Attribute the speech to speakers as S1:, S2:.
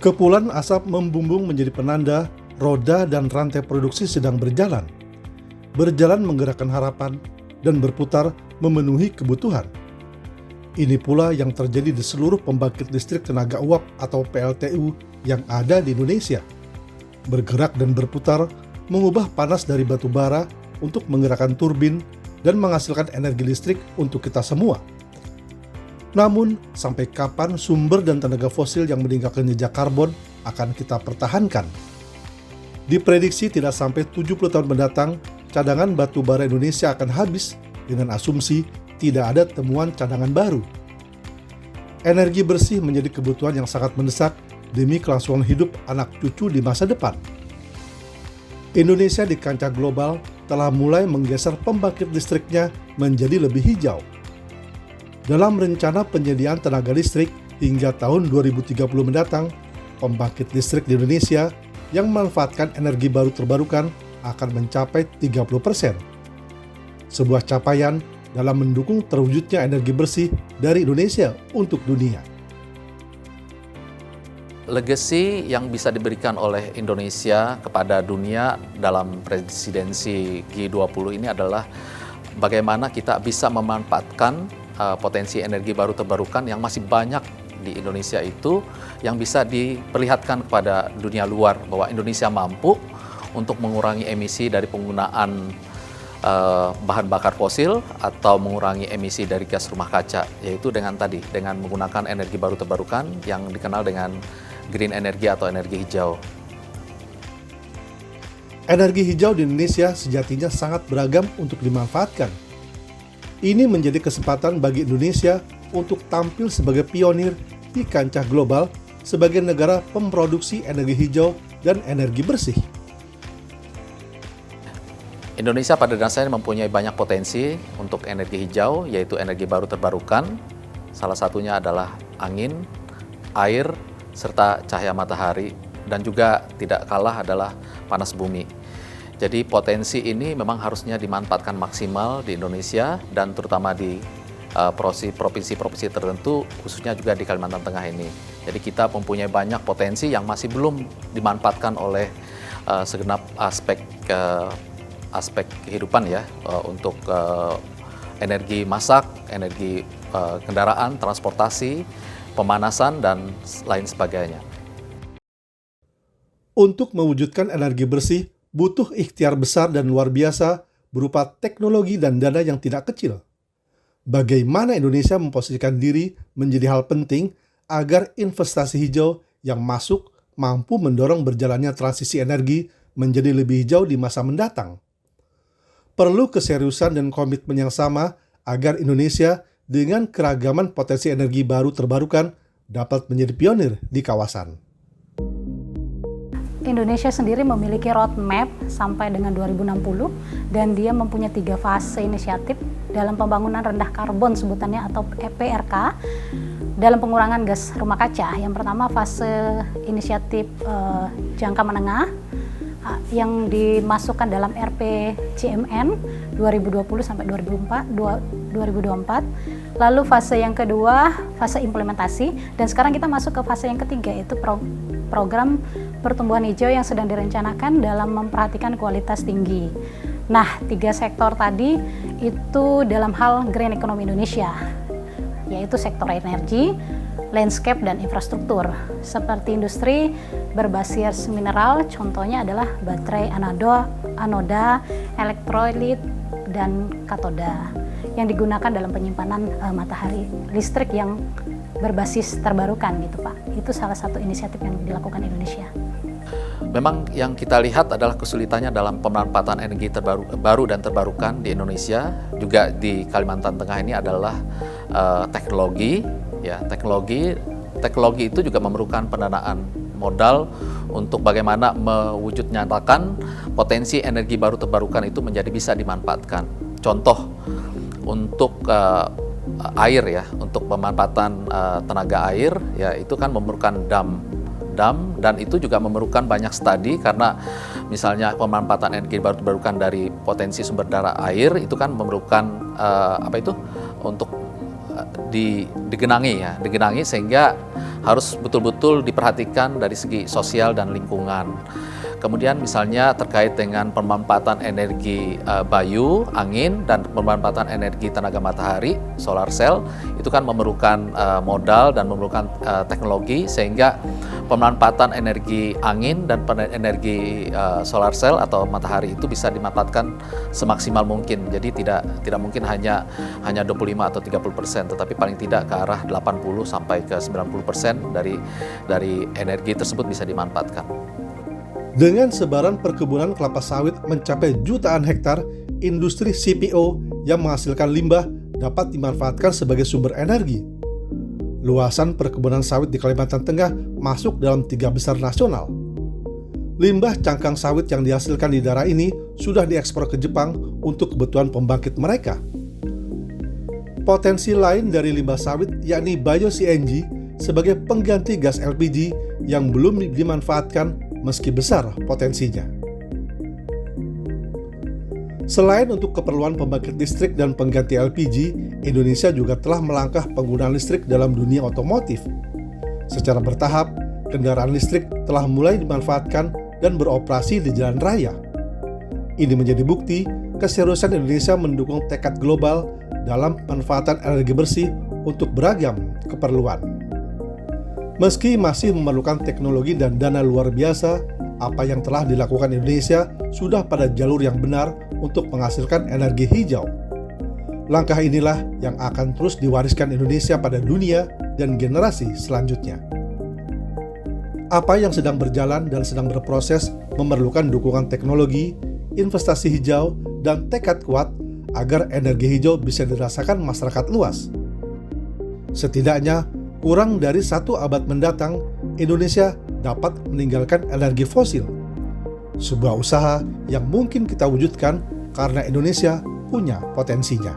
S1: Kepulan asap membumbung menjadi penanda roda dan rantai produksi sedang berjalan. Berjalan menggerakkan harapan dan berputar memenuhi kebutuhan. Ini pula yang terjadi di seluruh pembangkit listrik tenaga uap atau PLTU yang ada di Indonesia. Bergerak dan berputar mengubah panas dari batu bara untuk menggerakkan turbin dan menghasilkan energi listrik untuk kita semua. Namun, sampai kapan sumber dan tenaga fosil yang meninggalkan jejak karbon akan kita pertahankan? Diprediksi tidak sampai 70 tahun mendatang, cadangan batu bara Indonesia akan habis dengan asumsi tidak ada temuan cadangan baru. Energi bersih menjadi kebutuhan yang sangat mendesak demi kelangsungan hidup anak cucu di masa depan. Indonesia di kancah global telah mulai menggeser pembangkit listriknya menjadi lebih hijau. Dalam rencana penyediaan tenaga listrik hingga tahun 2030 mendatang, pembangkit listrik di Indonesia yang memanfaatkan energi baru terbarukan akan mencapai 30%. Sebuah capaian dalam mendukung terwujudnya energi bersih dari Indonesia untuk dunia.
S2: Legacy yang bisa diberikan oleh Indonesia kepada dunia dalam presidensi G20 ini adalah bagaimana kita bisa memanfaatkan potensi energi baru terbarukan yang masih banyak di Indonesia itu yang bisa diperlihatkan kepada dunia luar bahwa Indonesia mampu untuk mengurangi emisi dari penggunaan bahan bakar fosil atau mengurangi emisi dari gas rumah kaca, yaitu dengan menggunakan energi baru terbarukan yang dikenal dengan green energy atau energi hijau.
S1: Energi hijau di Indonesia sejatinya sangat beragam untuk dimanfaatkan. Ini menjadi kesempatan bagi Indonesia untuk tampil sebagai pionir di kancah global sebagai negara pemproduksi energi hijau dan energi bersih.
S2: Indonesia pada dasarnya mempunyai banyak potensi untuk energi hijau, yaitu energi baru terbarukan. Salah satunya adalah angin, air, serta cahaya matahari, dan juga tidak kalah adalah panas bumi. Jadi potensi ini memang harusnya dimanfaatkan maksimal di Indonesia dan terutama di provinsi-provinsi tertentu, khususnya juga di Kalimantan Tengah ini. Jadi kita mempunyai banyak potensi yang masih belum dimanfaatkan oleh segenap aspek kehidupan ya, untuk energi masak, energi kendaraan, transportasi, pemanasan, dan lain sebagainya.
S1: Untuk mewujudkan energi bersih, butuh ikhtiar besar dan luar biasa berupa teknologi dan dana yang tidak kecil. Bagaimana Indonesia memposisikan diri menjadi hal penting agar investasi hijau yang masuk mampu mendorong berjalannya transisi energi menjadi lebih hijau di masa mendatang. Perlu keseriusan dan komitmen yang sama agar Indonesia dengan keragaman potensi energi baru terbarukan dapat menjadi pionir di kawasan.
S3: Indonesia sendiri memiliki roadmap sampai dengan 2060 dan dia mempunyai 3 fase inisiatif dalam pembangunan rendah karbon sebutannya atau EPRK dalam pengurangan gas rumah kaca. Yang pertama fase inisiatif jangka menengah yang dimasukkan dalam RPJMN 2020 sampai 2024. Lalu fase yang kedua fase implementasi dan sekarang kita masuk ke fase yang ketiga yaitu program pertumbuhan hijau yang sedang direncanakan dalam memperhatikan kualitas tinggi. Nah, 3 sektor tadi itu dalam hal green economy Indonesia, yaitu sektor energi, landscape, dan infrastruktur. Seperti industri berbasis mineral, contohnya adalah baterai anoda, elektrolit, dan katoda yang digunakan dalam penyimpanan matahari listrik yang berbasis terbarukan gitu Pak. Itu salah satu inisiatif yang dilakukan Indonesia.
S2: Memang yang kita lihat adalah kesulitannya dalam pemanfaatan energi baru dan terbarukan di Indonesia, juga di Kalimantan Tengah ini adalah teknologi. Ya, teknologi itu juga memerlukan pendanaan modal untuk bagaimana mewujud nyatakan potensi energi baru terbarukan itu menjadi bisa dimanfaatkan. Contoh untuk air ya, untuk pemanfaatan tenaga air ya, itu kan memerlukan dam dan itu juga memerlukan banyak studi karena misalnya pemanfaatan energi baru terbarukan dari potensi sumber daya air itu kan memerlukan untuk digenangi sehingga harus betul-betul diperhatikan dari segi sosial dan lingkungan. Kemudian misalnya terkait dengan pemanfaatan energi bayu, angin, dan pemanfaatan energi tenaga matahari, solar cell, itu kan memerlukan modal dan memerlukan teknologi, sehingga pemanfaatan energi angin dan energi solar cell atau matahari itu bisa dimanfaatkan semaksimal mungkin. Jadi tidak mungkin hanya 25 atau 30%, tetapi paling tidak ke arah 80 sampai ke 90% dari energi tersebut bisa dimanfaatkan.
S1: Dengan sebaran perkebunan kelapa sawit mencapai jutaan hektar, industri CPO yang menghasilkan limbah dapat dimanfaatkan sebagai sumber energi. Luasan perkebunan sawit di Kalimantan Tengah masuk dalam 3 besar nasional. Limbah cangkang sawit yang dihasilkan di daerah ini sudah diekspor ke Jepang untuk kebutuhan pembangkit mereka. Potensi lain dari limbah sawit yakni bio-CNG sebagai pengganti gas LPG yang belum dimanfaatkan meski besar potensinya. Selain untuk keperluan pembangkit listrik dan pengganti LPG, Indonesia juga telah melangkah penggunaan listrik dalam dunia otomotif. Secara bertahap, kendaraan listrik telah mulai dimanfaatkan dan beroperasi di jalan raya. Ini menjadi bukti keseriusan Indonesia mendukung tekad global dalam pemanfaatan energi bersih untuk beragam keperluan. Meski masih memerlukan teknologi dan dana luar biasa, apa yang telah dilakukan Indonesia sudah pada jalur yang benar untuk menghasilkan energi hijau. Langkah inilah yang akan terus diwariskan Indonesia pada dunia dan generasi selanjutnya. Apa yang sedang berjalan dan sedang berproses memerlukan dukungan teknologi, investasi hijau, dan tekad kuat agar energi hijau bisa dirasakan masyarakat luas. Setidaknya, kurang dari 1 abad mendatang, Indonesia dapat meninggalkan energi fosil. Sebuah usaha yang mungkin kita wujudkan karena Indonesia punya potensinya.